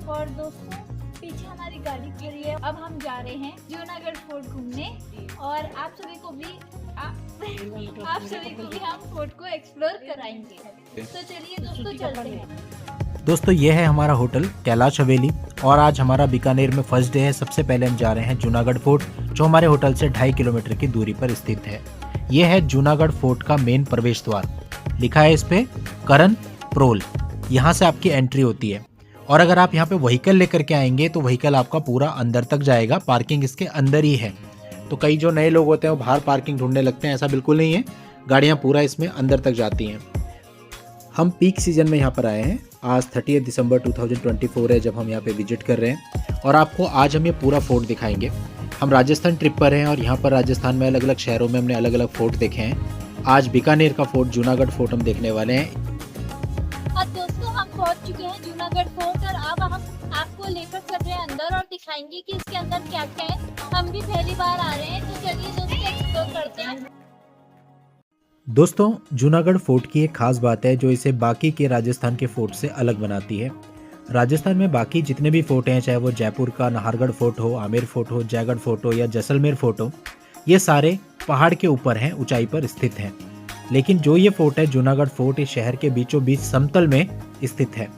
और दोस्तों पीछे हमारी गाड़ी खड़ी है। अब हम जा रहे हैं जूनागढ़ फोर्ट घूमने और आप सभी को भी हम फोर्ट को एक्सप्लोर कराएंगे। तो चलिए दोस्तों चलते हैं। दोस्तों ये है हमारा होटल कैलाश हवेली और आज हमारा बीकानेर में फर्स्ट डे है। सबसे पहले हम जा रहे हैं जूनागढ़ फोर्ट जो हमारे होटल से 2.5 किलोमीटर की दूरी पर स्थित है। ये है जूनागढ़ फोर्ट का मेन प्रवेश द्वार। लिखा है इस पे करण प्रोल। यहाँ से आपकी एंट्री होती है और अगर आप यहाँ पे व्हीकल लेकर के आएंगे तो व्हीकल आपका पूरा अंदर तक जाएगा। पार्किंग इसके अंदर ही है। तो कई जो नए लोग होते हैं वो बाहर पार्किंग ढूंढने लगते हैं, ऐसा बिल्कुल नहीं है। गाड़ियाँ पूरा इसमें अंदर तक जाती हैं। हम पीक सीजन में यहाँ पर आए हैं। आज 30 दिसंबर 2024 है जब हम यहाँ पे विजिट कर रहे हैं और आपको आज हम ये पूरा फोर्ट दिखाएंगे। हम राजस्थान ट्रिप पर हैं और यहाँ पर राजस्थान में अलग अलग शहरों में हमने अलग अलग फोर्ट देखे हैं। आज बीकानेर का फोर्ट जूनागढ़ फोर्ट हम देखने वाले हैं। दोस्तों हम पहुँच चुके हैं जूनागढ़ फोर्ट और अब हम आपको लेकर चल रहे हैं अंदर और दिखाएंगे कि इसके अंदर क्या क्या है। हम भी पहली बार आ रहे हैं तो चलिए दोस्तों एक्सप्लोर करते हैं। दोस्तों जूनागढ़ फोर्ट की एक खास बात है जो इसे बाकी के राजस्थान के फोर्ट से अलग बनाती है। राजस्थान में बाकी जितने भी फोर्ट हैं, चाहे वो जयपुर का नाहरगढ़ फोर्ट हो, आमेर फोर्ट हो, जयगढ़ फोर्ट हो या जैसलमेर फोर्ट हो, ये सारे पहाड़ के ऊपर हैं, ऊंचाई पर स्थित हैं। लेकिन जो ये फोर्ट है जूनागढ़ फोर्ट, इस शहर के बीचों बीच समतल में स्थित है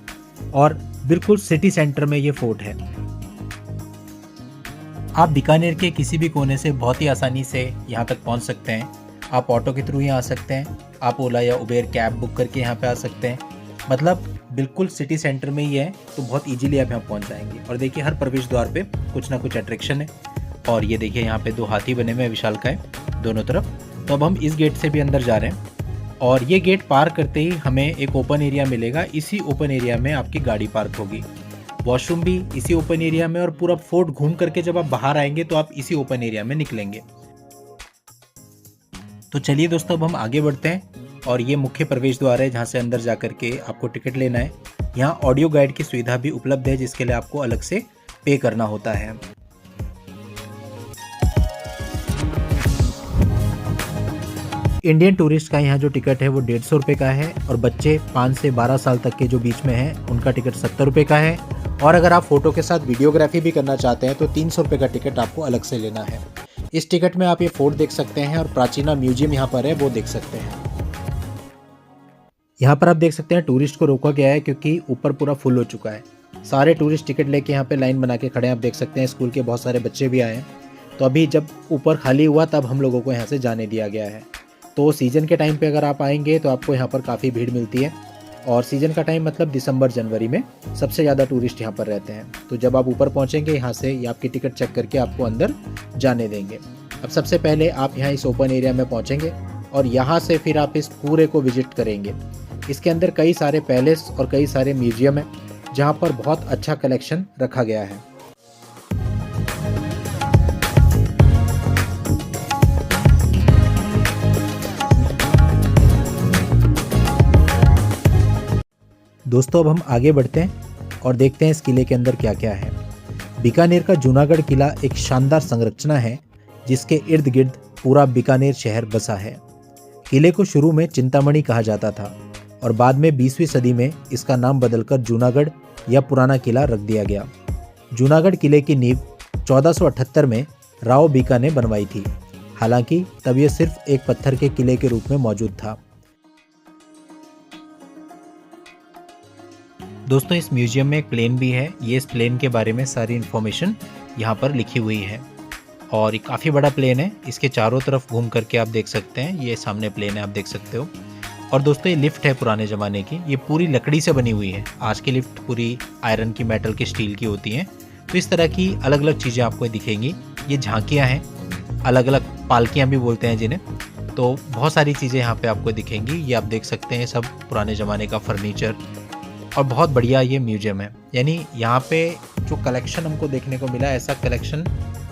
और बिल्कुल सिटी सेंटर में ये फोर्ट है। आप बीकानेर के किसी भी कोने से बहुत ही आसानी से यहाँ तक पहुँच सकते हैं। आप ऑटो के थ्रू यहाँ आ सकते हैं, आप ओला या उबेर कैब बुक करके यहाँ पे आ सकते हैं। मतलब बिल्कुल सिटी सेंटर में ही है तो बहुत इजीली आप यहाँ पहुँच जाएंगे। और देखिए हर प्रवेश द्वार पे कुछ ना कुछ अट्रैक्शन है। और ये देखिए यहाँ पे 2 हाथी बने हुए हैं विशालकाय दोनों तरफ। तो अब हम इस गेट से भी अंदर जा रहे हैं और ये गेट पार करते ही हमें एक ओपन एरिया मिलेगा। इसी ओपन एरिया में आपकी गाड़ी पार्क होगी। वॉशरूम भी इसी ओपन एरिया में और पूरा फोर्ट घूम करके जब आप बाहर आएंगे तो आप इसी ओपन एरिया में निकलेंगे। तो चलिए दोस्तों अब हम आगे बढ़ते हैं और ये मुख्य प्रवेश द्वार है जहाँ से अंदर जा कर के आपको टिकट लेना है। यहाँ ऑडियो गाइड की सुविधा भी उपलब्ध है जिसके लिए आपको अलग से पे करना होता है। इंडियन टूरिस्ट का यहाँ जो टिकट है वो 150 रुपये का है और बच्चे 5 से 12 साल तक के जो बीच में हैं उनका टिकट 70 रुपये का है। और अगर आप फोटो के साथ वीडियोग्राफी भी करना चाहते हैं तो 300 रुपये का टिकट आपको अलग से लेना है। इस टिकट में आप ये फोर्ट देख सकते हैं और प्राचीना म्यूजियम यहाँ पर है वो देख सकते हैं। यहाँ पर आप देख सकते हैं टूरिस्ट को रोका गया है क्योंकि ऊपर पूरा फुल हो चुका है। सारे टूरिस्ट टिकट लेके यहाँ पे लाइन बना के खड़े हैं। आप देख सकते हैं स्कूल के बहुत सारे बच्चे भी आए हैं। तो अभी जब ऊपर खाली हुआ तब हम लोगों को यहाँ से जाने दिया गया है। तो सीज़न के टाइम पे अगर आप आएंगे तो आपको यहाँ पर काफ़ी भीड़ मिलती है और सीज़न का टाइम मतलब दिसंबर जनवरी में सबसे ज़्यादा टूरिस्ट यहाँ पर रहते हैं। तो जब आप ऊपर पहुँचेंगे यहाँ से ये आपकी टिकट चेक करके आपको अंदर जाने देंगे। अब सबसे पहले आप यहाँ इस ओपन एरिया में पहुँचेंगे और यहाँ से फिर आप इस पूरे को विजिट करेंगे। इसके अंदर कई सारे पैलेस और कई सारे म्यूजियम हैं जहाँ पर बहुत अच्छा कलेक्शन रखा गया है। दोस्तों अब हम आगे बढ़ते हैं और देखते हैं इस किले के अंदर क्या क्या है। बीकानेर का जूनागढ़ किला एक शानदार संरचना है जिसके इर्द गिर्द पूरा बीकानेर शहर बसा है। किले को शुरू में चिंतामणि कहा जाता था और बाद में 20वीं सदी में इसका नाम बदलकर जूनागढ़ या पुराना किला रख दिया गया। जूनागढ़ किले की नींव 1478 में राव बीका ने बनवाई थी। हालांकि तब यह सिर्फ एक पत्थर के किले के रूप में मौजूद था। दोस्तों इस म्यूजियम में एक प्लेन भी है। ये इस प्लेन के बारे में सारी इन्फॉर्मेशन यहाँ पर लिखी हुई है और ये काफ़ी बड़ा प्लेन है। इसके चारों तरफ घूम करके आप देख सकते हैं। ये सामने प्लेन है, आप देख सकते हो। और दोस्तों ये लिफ्ट है पुराने ज़माने की। ये पूरी लकड़ी से बनी हुई है। आज की लिफ्ट पूरी आयरन की, मेटल की, स्टील की होती हैं। तो इस तरह की अलग अलग चीज़ें आपको दिखेंगी। ये झांकियाँ हैं, अलग अलग पालकियाँ भी बोलते हैं जिन्हें। तो बहुत सारी चीज़ें यहाँ पे आपको दिखेंगी। ये आप देख सकते हैं सब पुराने ज़माने का फर्नीचर और बहुत बढ़िया ये म्यूजियम है। यानी यहाँ पे जो कलेक्शन हमको देखने को मिला, ऐसा कलेक्शन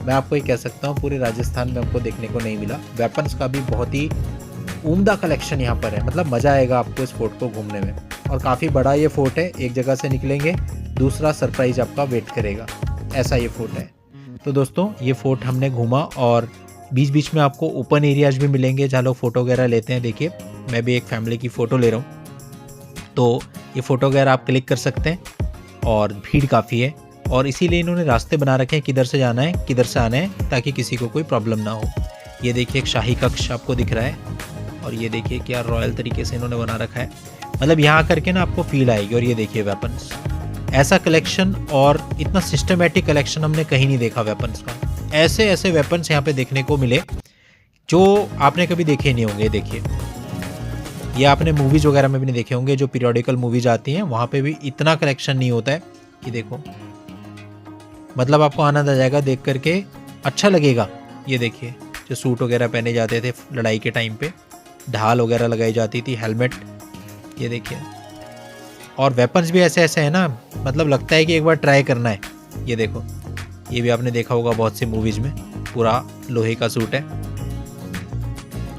मैं आपको ये कह सकता हूँ पूरे राजस्थान में हमको देखने को नहीं मिला। वेपन्स का भी बहुत ही उम्दा कलेक्शन यहाँ पर है। मतलब मज़ा आएगा आपको इस फोर्ट को घूमने में। और काफ़ी बड़ा ये फोर्ट है। एक जगह से निकलेंगे दूसरा सरप्राइज आपका वेट करेगा, ऐसा ये फोर्ट है। तो दोस्तों ये फोर्ट हमने घूमा और बीच बीच में आपको ओपन एरियाज भी मिलेंगे जहाँ लोग फ़ोटो वगैरह लेते हैं। देखिए मैं भी एक फैमिली की फ़ोटो ले रहा हूँ तो ये फ़ोटो वगैरह आप क्लिक कर सकते हैं और भीड़ काफ़ी है और इसीलिए इन्होंने रास्ते बना रखे हैं किधर से जाना है किधर से आना है, ताकि किसी को कोई प्रॉब्लम ना हो। ये देखिए एक शाही कक्ष आपको दिख रहा है और ये देखिए क्या रॉयल तरीके से इन्होंने बना रखा है, मतलब यहाँ करके ना आपको फील आएगी। और ये देखिए वेपन्स, ऐसा कलेक्शन और इतना सिस्टमेटिक कलेक्शन हमने कहीं नहीं देखा वेपन्स का। ऐसे ऐसे वेपन्स यहाँ पे देखने को मिले जो आपने कभी देखे नहीं होंगे। देखिए ये आपने मूवीज़ वगैरह में भी नहीं देखे होंगे, जो पीरियोडिकल मूवीज आती हैं वहाँ पे भी इतना कलेक्शन नहीं होता है कि देखो, मतलब आपको आनंद आ जाएगा देख करके, अच्छा लगेगा। ये देखिए जो सूट वगैरह पहने जाते थे लड़ाई के टाइम पे, ढाल वगैरह लगाई जाती थी, हेलमेट, ये देखिए। और वेपन्स भी ऐसे ऐसे हैं ना, मतलब लगता है कि एक बार ट्राई करना है। ये देखो, ये भी आपने देखा होगा बहुत सी मूवीज़ में, पूरा लोहे का सूट है।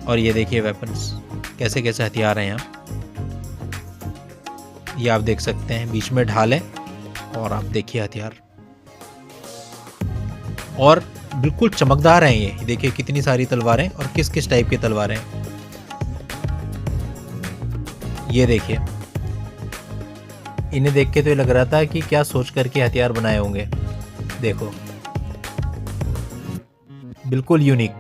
और ये देखिए वेपन्स, कैसे कैसे हथियार हैं यहाँ, ये आप देख सकते हैं, बीच में ढाल है और आप देखिए हथियार, और बिल्कुल चमकदार हैं ये। देखिए कितनी सारी तलवारें और किस किस टाइप की तलवारें हैं। ये देखिए, इन्हें देख के तो ये लग रहा था कि क्या सोच करके हथियार बनाए होंगे। देखो बिल्कुल यूनिक,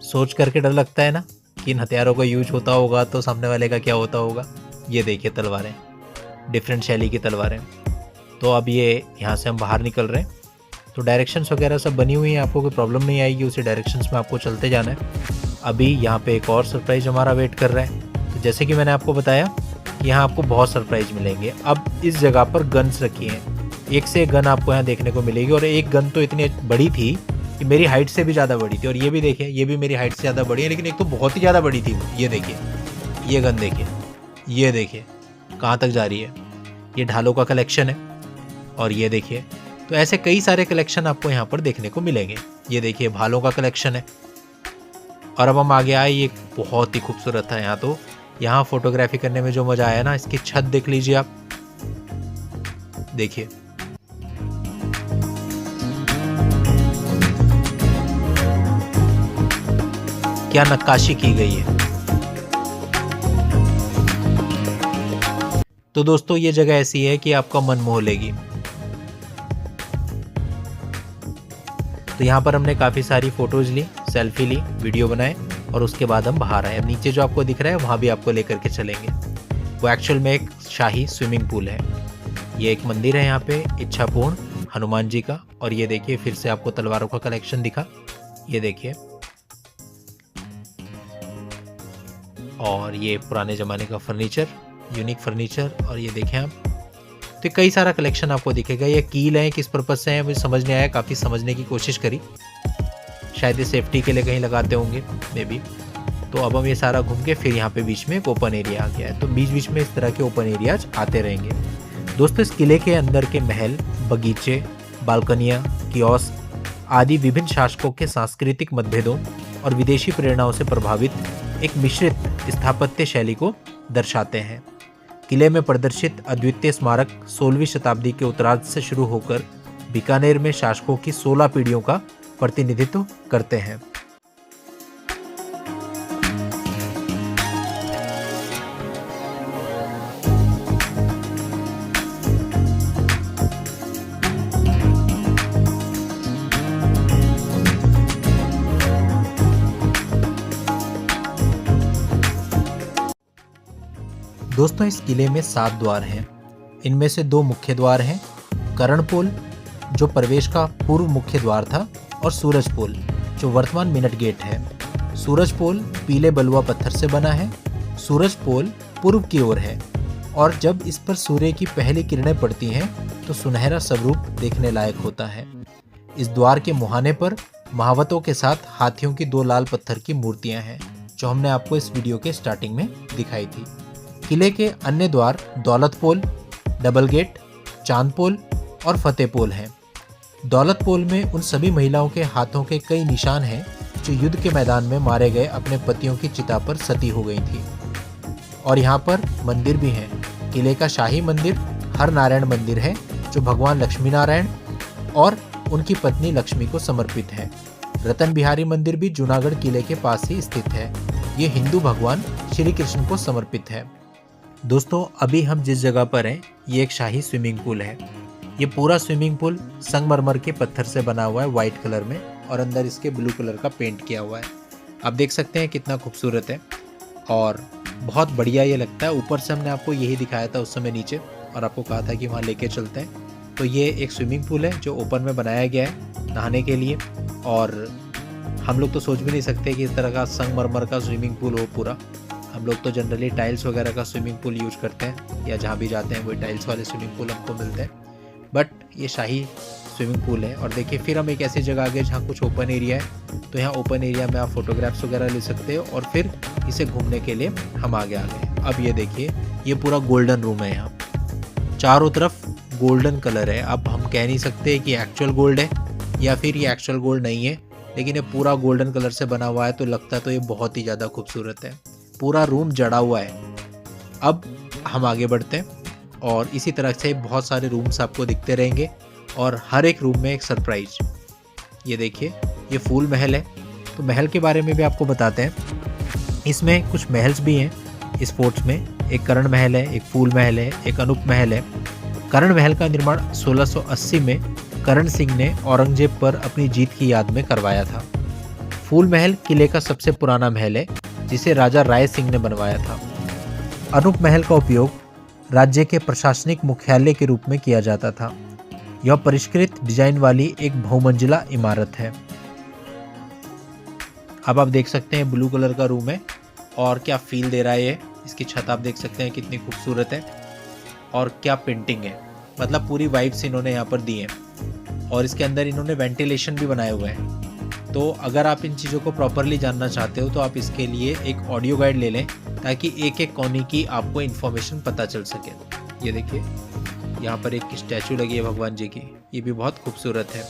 सोच करके डर लगता है ना कि इन हथियारों का यूज होता होगा तो सामने वाले का क्या होता होगा। ये देखिए तलवारें, डिफरेंट शैली की तलवारें। तो अब ये यहाँ से हम बाहर निकल रहे हैं, तो डायरेक्शंस वगैरह सब बनी हुई हैं, आपको कोई प्रॉब्लम नहीं आएगी, उसी डायरेक्शंस में आपको चलते जाना है। अभी यहाँ पे एक और सरप्राइज़ हमारा वेट कर रहा है। तो जैसे कि मैंने आपको बताया कि यहाँ आपको बहुत सरप्राइज़ मिलेंगे। अब इस जगह पर गन्स रखी हैं, एक से एक गन आपको यहाँ देखने को मिलेगी, और एक गन तो इतनी बड़ी थी कि मेरी हाइट से भी ज़्यादा बड़ी थी। और ये भी देखिए, ये भी मेरी हाइट से ज़्यादा बड़ी है, लेकिन एक तो बहुत ही ज़्यादा बड़ी थी। ये देखिए, ये गन देखिए, ये देखिए कहाँ तक जा रही है। ये ढालों का कलेक्शन है। और ये देखिए, तो ऐसे कई सारे कलेक्शन आपको यहाँ पर देखने को मिलेंगे। ये देखिए भालों का कलेक्शन है। और अब हम आगे आए, ये बहुत ही खूबसूरत था। यहाँ तो यहाँ फोटोग्राफी करने में जो मज़ा आया ना, इसकी छत देख लीजिए आप, देखिए क्या नक्काशी की गई है। तो दोस्तों ये जगह ऐसी है कि आपका मन मोह लेगी। तो यहाँ पर हमने काफ़ी सारी फ़ोटोज़ ली, सेल्फी ली, वीडियो बनाए, और उसके बाद हम बाहर आए। अब नीचे जो आपको दिख रहा है वहाँ भी आपको लेकर के चलेंगे। वो एक्चुअल में एक शाही स्विमिंग पूल है। ये एक मंदिर है यहाँ पे, इच्छापूर्ण हनुमान जी का। और ये देखिए फिर से आपको तलवारों का कलेक्शन दिखा, ये देखिए। और ये पुराने ज़माने का फर्नीचर, यूनिक फर्नीचर। और ये देखें आप, तो कई सारा कलेक्शन आपको दिखेगा। ये कील है, किस पर्पज़ से है मुझे समझ नहीं आया, काफ़ी समझने की कोशिश करी, शायद ये सेफ्टी के लिए कहीं लगाते होंगे मे बी। तो अब हम ये सारा घूम के फिर यहाँ पे बीच में एक ओपन एरिया आ गया है। तो बीच बीच में इस तरह के ओपन एरियाज आते रहेंगे। दोस्तों इस किले के अंदर के महल, बगीचे, बालकनियाँ, कियोस्क आदि विभिन्न शासकों के सांस्कृतिक मतभेदों और विदेशी प्रेरणाओं से प्रभावित एक मिश्रित स्थापत्य शैली को दर्शाते हैं। किले में प्रदर्शित अद्वितीय स्मारक 16वीं शताब्दी के उत्तरार्ध से शुरू होकर बीकानेर में शासकों की 16 पीढ़ियों का प्रतिनिधित्व करते हैं। दोस्तों इस किले में 7 द्वार हैं। इनमें से 2 मुख्य द्वार हैं, कर्णपोल जो प्रवेश का पूर्व मुख्य द्वार था, और सूरजपोल जो वर्तमान मिनट गेट है। सूरजपोल पीले बलुआ पत्थर से बना है। सूरजपोल पूर्व की ओर है, और जब इस पर सूर्य की पहली किरणें पड़ती हैं तो सुनहरा स्वरूप देखने लायक होता है। इस द्वार के मुहाने पर महावतों के साथ हाथियों की 2 लाल पत्थर की मूर्तियां हैं, जो हमने आपको इस वीडियो के स्टार्टिंग में दिखाई थी। किले के अन्य द्वार दौलतपोल, डबल गेट, चांदपोल और फतेहपोल हैं। दौलतपोल में उन सभी महिलाओं के हाथों के कई निशान हैं जो युद्ध के मैदान में मारे गए अपने पतियों की चिता पर सती हो गई थी। और यहाँ पर मंदिर भी हैं। किले का शाही मंदिर हर नारायण मंदिर है, जो भगवान लक्ष्मी नारायण और उनकी पत्नी लक्ष्मी को समर्पित है। रतन बिहारी मंदिर भी जूनागढ़ किले के पास ही स्थित है। ये हिंदू भगवान श्री कृष्ण को समर्पित है। दोस्तों अभी हम जिस जगह पर हैं ये एक शाही स्विमिंग पूल है। ये पूरा स्विमिंग पूल संगमरमर के पत्थर से बना हुआ है वाइट कलर में, और अंदर इसके ब्लू कलर का पेंट किया हुआ है। आप देख सकते हैं कितना खूबसूरत है और बहुत बढ़िया ये लगता है। ऊपर से हमने आपको यही दिखाया था उस समय नीचे, और आपको कहा था कि वहाँ लेके चलते हैं। तो ये एक स्विमिंग पूल है जो ओपन में बनाया गया है नहाने के लिए, और हम लोग तो सोच भी नहीं सकते कि इस तरह का संगमरमर का स्विमिंग पूल हो पूरा। हम लोग तो जनरली टाइल्स वगैरह का स्विमिंग पूल यूज करते हैं, या जहाँ भी जाते हैं वही टाइल्स वाले स्विमिंग पूल हमको मिलते हैं, बट ये शाही स्विमिंग पूल है। और देखिए फिर हम एक ऐसी जगह आ गए जहाँ कुछ ओपन एरिया है। तो यहाँ ओपन एरिया में आप फोटोग्राफ्स वगैरह ले सकते हो, और फिर इसे घूमने के लिए हम आगे आ गए। अब ये देखिए ये पूरा गोल्डन रूम है, यहाँ चारों तरफ गोल्डन कलर है। अब हम कह नहीं सकते कि एक्चुअल गोल्ड है या फिर ये एक्चुअल गोल्ड नहीं है, लेकिन ये पूरा गोल्डन कलर से बना हुआ है, तो लगता तो ये बहुत ही ज़्यादा खूबसूरत है। पूरा रूम जड़ा हुआ है। अब हम आगे बढ़ते हैं और इसी तरह से बहुत सारे रूम्स आपको दिखते रहेंगे, और हर एक रूम में एक सरप्राइज। ये देखिए ये फूल महल है। तो महल के बारे में भी आपको बताते हैं। इसमें कुछ महल्स भी हैं इस फोर्ट्स में। एक करण महल है, एक फूल महल है, एक अनूप महल है। करण महल का निर्माण 1680 में करण सिंह ने औरंगजेब पर अपनी जीत की याद में करवाया था। फूल महल किले का सबसे पुराना महल है, जिसे राजा राय सिंह ने बनवाया था। अनूप महल का उपयोग राज्य के प्रशासनिक मुख्यालय के रूप में किया जाता था। यह परिष्कृत डिजाइन वाली एक बहुमंजिला इमारत है। अब आप देख सकते हैं ब्लू कलर का रूम है, और क्या फील दे रहा है ये। इसकी छत आप देख सकते हैं कितनी खूबसूरत है, और क्या पेंटिंग है। मतलब पूरी वाइब्स इन्होंने यहाँ पर दी हैं, और इसके अंदर इन्होंने वेंटिलेशन भी बनाए हुए हैं। तो अगर आप इन चीज़ों को प्रॉपरली जानना चाहते हो तो आप इसके लिए एक ऑडियो गाइड ले लें, ताकि एक एक कोने की आपको इन्फॉर्मेशन पता चल सके। ये देखिए यहाँ पर एक स्टैचू लगी है भगवान जी की, ये भी बहुत खूबसूरत है।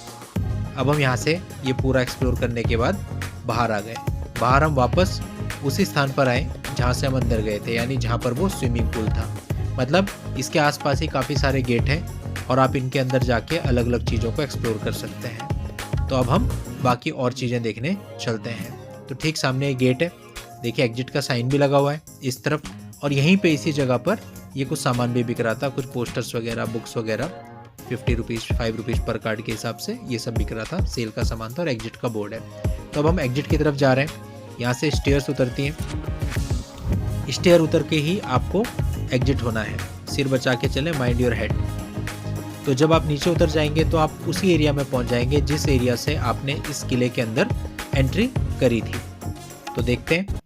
अब हम यहाँ से ये पूरा एक्सप्लोर करने के बाद बाहर आ गए। बाहर हम वापस उसी स्थान पर आए जहाँ से हम अंदर गए थे, यानी जहाँ पर वो स्विमिंग पूल था। मतलब इसके आसपास ही काफ़ी सारे गेट हैं, और आप इनके अंदर जाके अलग अलग चीज़ों को एक्सप्लोर कर सकते हैं। तो अब हम बाकी और चीज़ें देखने चलते हैं। तो ठीक सामने एक गेट है, देखिए एग्जिट का साइन भी लगा हुआ है इस तरफ, और यहीं पे इसी जगह पर ये कुछ सामान भी बिक रहा था, कुछ पोस्टर्स वगैरह, बुक्स वगैरह। 50 रुपीज़ 5 रुपीज़ पर कार्ड के हिसाब से ये सब बिक रहा था, सेल का सामान था, और एग्जिट का बोर्ड है। तो अब हम एग्जिट की तरफ जा रहे हैं। यहाँ से स्टेयर्स उतरती हैं, स्टेयर उतर के ही आपको एग्जिट होना है। सिर बचा के चले, माइंड योर हेड। तो जब आप नीचे उतर जाएंगे तो आप उसी एरिया में पहुंच जाएंगे जिस एरिया से आपने इस किले के अंदर एंट्री करी थी। तो देखते हैं,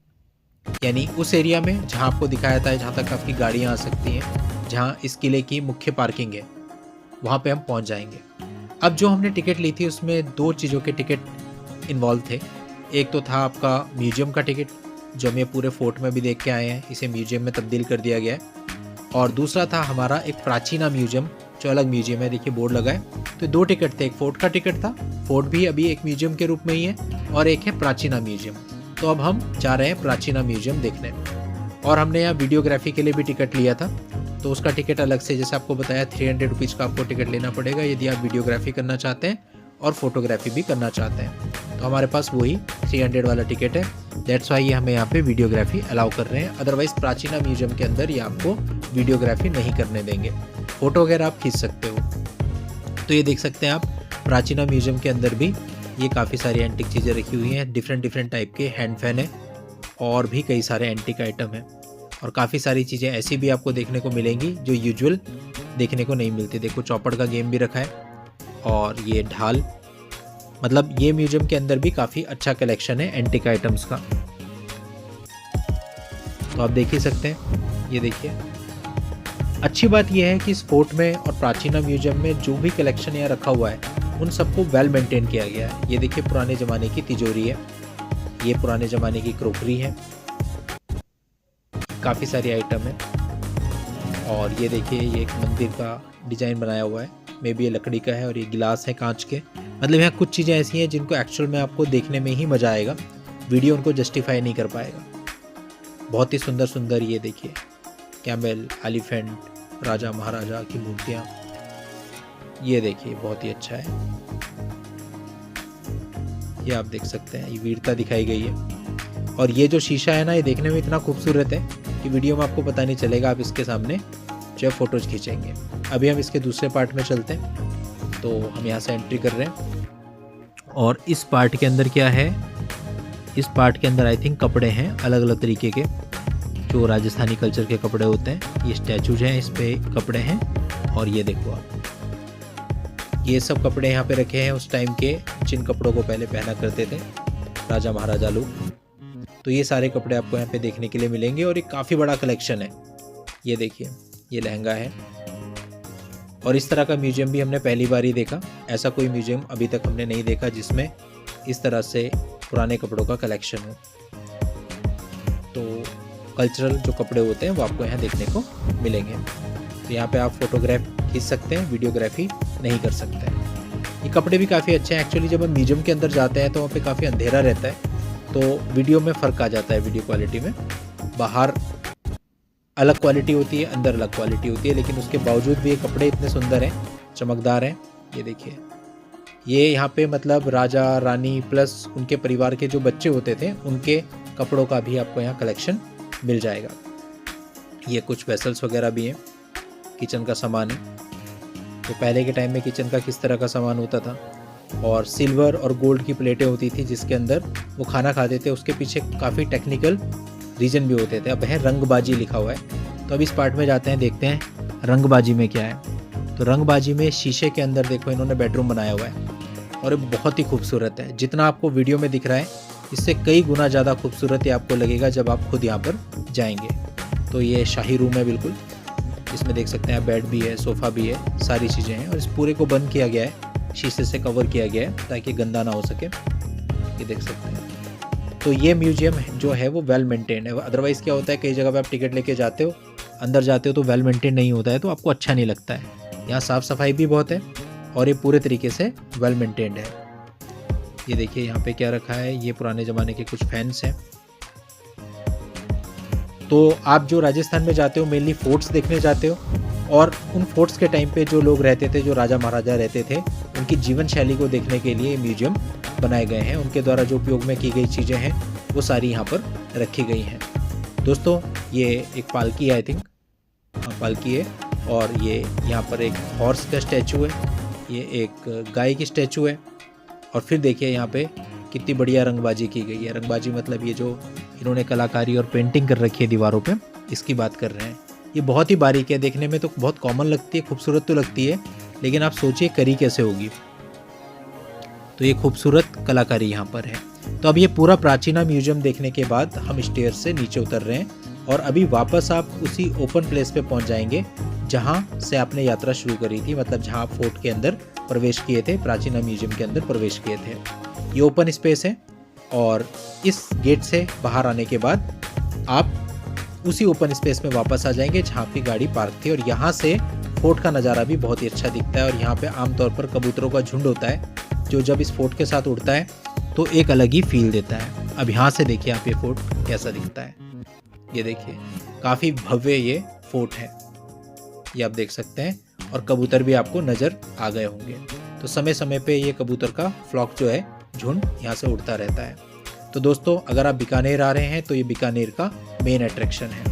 यानी उस एरिया में जहां आपको दिखाया था जहां तक आपकी गाड़ियां आ सकती हैं, जहां इस किले की मुख्य पार्किंग है, वहां पे हम पहुंच जाएंगे। अब जो हमने टिकट ली थी उसमें 2 चीज़ों के टिकट इन्वॉल्व थे। एक तो था आपका म्यूजियम का टिकट, जो हम ये पूरे फोर्ट में भी देख के आए हैं, इसे म्यूजियम में तब्दील कर दिया गया है। और दूसरा था हमारा एक प्राचीना म्यूजियम, जो अलग म्यूजियम है, देखिए बोर्ड लगा है। तो 2 टिकट थे, एक फोर्ट का टिकट था, फोर्ट भी अभी एक म्यूजियम के रूप में ही है, और एक है प्राचीना म्यूजियम। तो अब हम जा रहे हैं प्राचीना म्यूजियम देखने। और हमने यहाँ वीडियोग्राफी के लिए भी टिकट लिया था, तो उसका टिकट अलग से, जैसे आपको बताया, 300 रुपीज़ का आपको टिकट लेना पड़ेगा यदि आप वीडियोग्राफी करना चाहते हैं और फोटोग्राफी भी करना चाहते हैं। तो हमारे पास वही 300 वाला टिकट है, दैट्स वाई ये हमें यहाँ पे वीडियोग्राफी अलाउ कर रहे हैं। अदरवाइज प्राचीना म्यूजियम के अंदर ये आपको वीडियोग्राफी नहीं करने देंगे, फ़ोटो वगैरह आप खींच सकते हो। तो ये देख सकते हैं आप, प्राचीना म्यूजियम के अंदर भी ये काफ़ी सारी एंटिक चीज़ें रखी हुई हैं। डिफरेंट टाइप के हैंड फैन है, और भी कई सारे एंटिक आइटम हैं, और काफ़ी सारी चीज़ें ऐसी भी आपको देखने को मिलेंगी जो यूजुअल देखने को नहीं मिलती। देखो चौपड़ का गेम भी रखा है, और ये ढाल। मतलब ये म्यूजियम के अंदर भी काफ़ी अच्छा कलेक्शन है एंटिक आइटम्स का। तो आप देख ही सकते हैं, ये देखिए। अच्छी बात यह है कि इस फोर्ट में और प्राचीना म्यूजियम में जो भी कलेक्शन यहाँ रखा हुआ है उन सबको वेल मेंटेन किया गया है। ये देखिए पुराने ज़माने की तिजोरी है, ये पुराने ज़माने की क्रोकरी है, काफ़ी सारी आइटम है। और ये देखिए ये एक मंदिर का डिज़ाइन बनाया हुआ है, मे बी ये लकड़ी का है, और ये गिलास है कांच के। मतलब यहाँ कुछ चीज़ें ऐसी हैं जिनको एक्चुअल में आपको देखने में ही मज़ा आएगा, वीडियो उनको जस्टिफाई नहीं कर पाएगा। बहुत ही सुंदर सुंदर ये देखिए कैमल, एलिफेंट, राजा महाराजा की मूर्तियाँ, ये देखिए बहुत ही अच्छा है। ये आप देख सकते हैं, ये वीरता दिखाई गई है। और ये जो शीशा है ना, ये देखने में इतना खूबसूरत है कि वीडियो में आपको पता नहीं चलेगा, आप इसके सामने जो है फ़ोटोज़ खींचेंगे। अभी हम इसके दूसरे पार्ट में चलते हैं। तो हम यहाँ से एंट्री कर रहे हैं और इस पार्ट के अंदर क्या है, इस पार्ट के अंदर आई थिंक कपड़े हैं अलग अलग तरीके के, जो राजस्थानी कल्चर के कपड़े होते हैं। ये स्टैचूज हैं, इस पे कपड़े हैं और ये देखो आप, ये सब कपड़े यहाँ पे रखे हैं उस टाइम के, जिन कपड़ों को पहले पहना करते थे राजा महाराजा लोग। तो ये सारे कपड़े आपको यहाँ पे देखने के लिए मिलेंगे और एक काफ़ी बड़ा कलेक्शन है। ये देखिए, ये लहंगा है और इस तरह का म्यूजियम भी हमने पहली बार ही देखा। ऐसा कोई म्यूजियम अभी तक हमने नहीं देखा जिसमें इस तरह से पुराने कपड़ों का कलेक्शन हो। तो कल्चरल जो कपड़े होते हैं वो आपको यहाँ देखने को मिलेंगे। तो यहाँ पे आप फोटोग्राफ खींच सकते हैं, वीडियोग्राफी नहीं कर सकते हैं। ये कपड़े भी काफ़ी अच्छे हैं। एक्चुअली जब हम म्यूजियम के अंदर जाते हैं तो वहाँ पे काफ़ी अंधेरा रहता है, तो वीडियो में फ़र्क आ जाता है, वीडियो क्वालिटी में। बाहर अलग क्वालिटी होती है, अंदर अलग क्वालिटी होती है, लेकिन उसके बावजूद भी ये कपड़े इतने सुंदर हैं, चमकदार हैं। ये देखिए, ये यहाँ पे मतलब राजा रानी प्लस उनके परिवार के जो बच्चे होते थे उनके कपड़ों का भी आपको यहाँ कलेक्शन मिल जाएगा। ये कुछ वेसल्स वगैरह भी हैं, किचन का सामान है। तो पहले के टाइम में किचन का किस तरह का सामान होता था, और सिल्वर और गोल्ड की प्लेटें होती थी जिसके अंदर वो खाना खाते थे। उसके पीछे काफ़ी टेक्निकल रीजन भी होते थे। अब है रंगबाजी लिखा हुआ है, तो अब इस पार्ट में जाते हैं, देखते हैं रंगबाजी में क्या है। तो रंगबाजी में शीशे के अंदर देखो इन्होंने बेडरूम बनाया हुआ है और ये बहुत ही खूबसूरत है। जितना आपको वीडियो में दिख रहा है इससे कई गुना ज़्यादा खूबसूरत ये आपको लगेगा जब आप खुद यहाँ पर जाएंगे। तो ये शाही रूम है बिल्कुल, इसमें देख सकते हैं बेड भी है, सोफ़ा भी है, सारी चीज़ें हैं। और इस पूरे को बंद किया गया है, शीशे से कवर किया गया है ताकि गंदा ना हो सके। ये देख सकते हैं। तो ये म्यूजियम जो है वो वेल मेंटेन्ड है। अदरवाइज़ क्या होता है, कई जगह पे आप टिकट लेके जाते हो, अंदर जाते हो तो वेल मेंटेन नहीं होता है, तो आपको अच्छा नहीं लगता है। यहाँ साफ़ सफाई भी बहुत है और ये पूरे तरीके से वेल मेंटेन्ड है। ये देखिए यहाँ पे क्या रखा है, ये पुराने ज़माने के कुछ फैंस हैं। तो आप जो राजस्थान में जाते हो मेनली फोर्ट्स देखने जाते हो, और उन फोर्ट्स के टाइम पे जो लोग रहते थे, जो राजा महाराजा रहते थे, उनकी जीवन शैली को देखने के लिए म्यूजियम बनाए गए हैं। उनके द्वारा जो उपयोग में की गई चीज़ें हैं वो सारी यहाँ पर रखी गई हैं। दोस्तों ये एक पालकी है, आई थिंक पालकी है, और ये यहाँ पर एक हॉर्स का स्टैचू है, ये एक गाय की स्टैचू है। और फिर देखिए यहाँ पे कितनी बढ़िया रंगबाजी की गई है। रंगबाजी मतलब ये जो इन्होंने कलाकारी और पेंटिंग कर रखी है दीवारों पे, इसकी बात कर रहे हैं। ये बहुत ही बारीक है, देखने में तो बहुत कॉमन लगती है, खूबसूरत तो लगती है, लेकिन आप सोचिए करी कैसे होगी। तो ये खूबसूरत कलाकारी यहाँ पर है। तो अब ये पूरा प्राचीना म्यूजियम देखने के बाद हम स्टेयर से नीचे उतर रहे हैं और अभी वापस आप उसी ओपन प्लेस पे पहुँच जाएंगे जहाँ से आपने यात्रा शुरू करी थी, मतलब जहाँ आप फोर्ट के अंदर प्रवेश किए थे, प्राचीना म्यूजियम के अंदर प्रवेश किए थे। ये ओपन स्पेस है और इस गेट से बाहर आने के बाद आप उसी ओपन स्पेस में वापस आ जाएंगे जहाँ आपकी गाड़ी पार्क थी। और यहाँ से फोर्ट का नज़ारा भी बहुत ही अच्छा दिखता है। और यहाँ पे आमतौर पर कबूतरों का झुंड होता है जो जब इस फोर्ट के साथ उड़ता है तो एक अलग ही फील देता है। अब यहाँ से देखिए आप ये फोर्ट कैसा दिखता है। ये देखिए काफ़ी भव्य ये फोर्ट है, ये आप देख सकते हैं। और कबूतर भी आपको नज़र आ गए होंगे। तो समय समय पे ये कबूतर का फ्लॉक जो है, झुंड यहाँ से उड़ता रहता है। तो दोस्तों अगर आप बीकानेर आ रहे हैं तो ये बीकानेर का मेन अट्रैक्शन है।